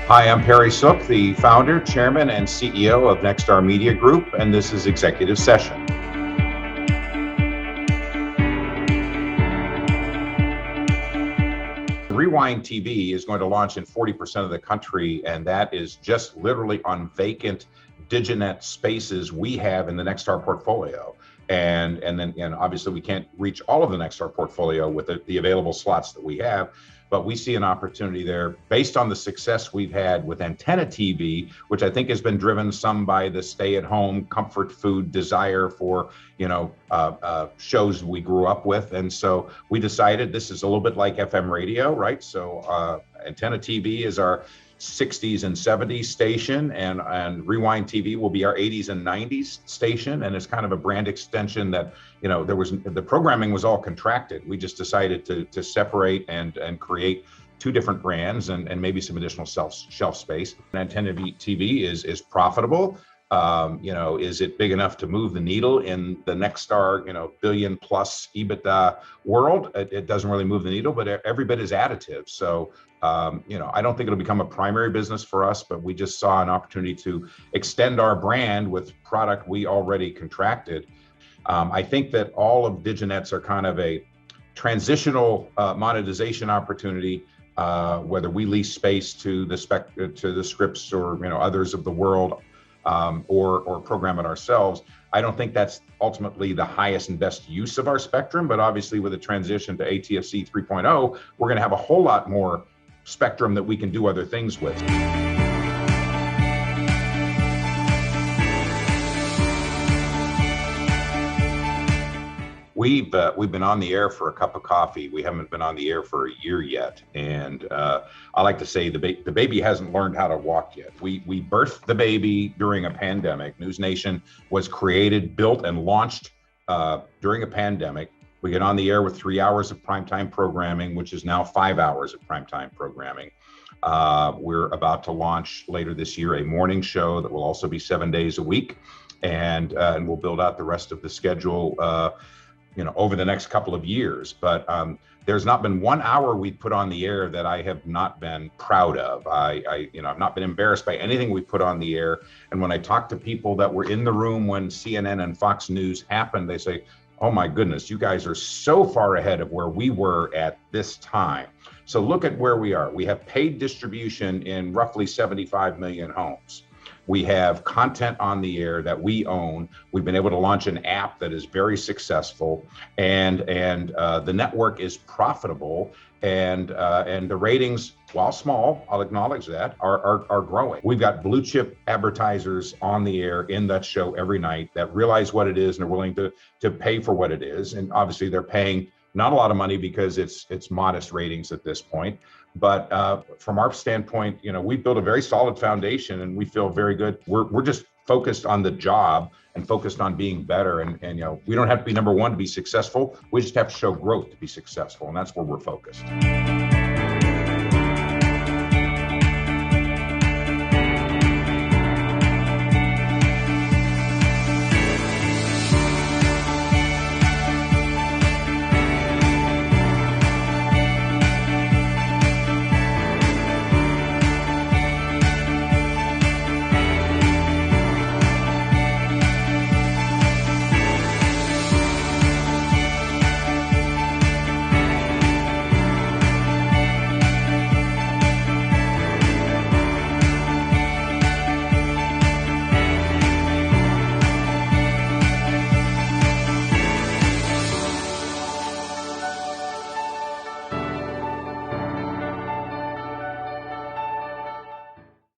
Hi, I'm Perry Sook, the founder, chairman, and CEO of Nexstar Media Group, and this is Executive Session. Rewind TV is going to launch in 40% of the country, and that is just literally on vacant Diginet spaces we have in the Nexstar portfolio. And obviously we can't reach all of the Nexstar portfolio with the available slots that we have, but we see an opportunity there based on the success we've had with antenna TV, which I think has been driven some by the stay-at-home comfort food desire for, shows we grew up with. And so we decided this is a little bit like FM radio, right? So antenna TV is our 60s and 70s station, and Rewind TV will be our 80s and 90s station, and it's kind of a brand extension that, the programming was all contracted. We just decided to separate and create two different brands and maybe some additional shelf space. Antenna TV is profitable. Is it big enough to move the needle in the Nexstar, billion plus EBITDA world? It doesn't really move the needle, but every bit is additive. So, I don't think it'll become a primary business for us, but we just saw an opportunity to extend our brand with product we already contracted. I think that all of Diginets are kind of a transitional monetization opportunity. Whether we lease space to the Scripps or others of the world, or program it ourselves. I don't think that's ultimately the highest and best use of our spectrum, but obviously with the transition to ATSC 3.0, we're going to have a whole lot more spectrum that we can do other things with. We've been on the air for a cup of coffee. We haven't been on the air for a year yet, and I like to say the baby hasn't learned how to walk yet. We birthed the baby during a pandemic. NewsNation was created, built, and launched during a pandemic. We get on the air with 3 hours of primetime programming, which is now 5 hours of primetime programming. We're about to launch later this year a morning show that will also be 7 days a week, and we'll build out the rest of the schedule over the next couple of years. But there's not been 1 hour we put on the air that I have not been proud of. I've not been embarrassed by anything we put on the air. And when I talk to people that were in the room when CNN and Fox News happened, they say, oh my goodness, you guys are so far ahead of where we were at this time. So look at where we are. We have paid distribution in roughly 75 million homes. We have content on the air that we own. We've been able to launch an app that is very successful, and the network is profitable, and the ratings, while small, I'll acknowledge that, are growing. We've got blue chip advertisers on the air in that show every night that realize what it is and are willing to pay for what it is. And obviously they're paying not a lot of money because it's modest ratings at this point. But from our standpoint, we've built a very solid foundation, and we feel very good. We're just focused on the job and focused on being better. And we don't have to be number one to be successful. We just have to show growth to be successful, and that's where we're focused.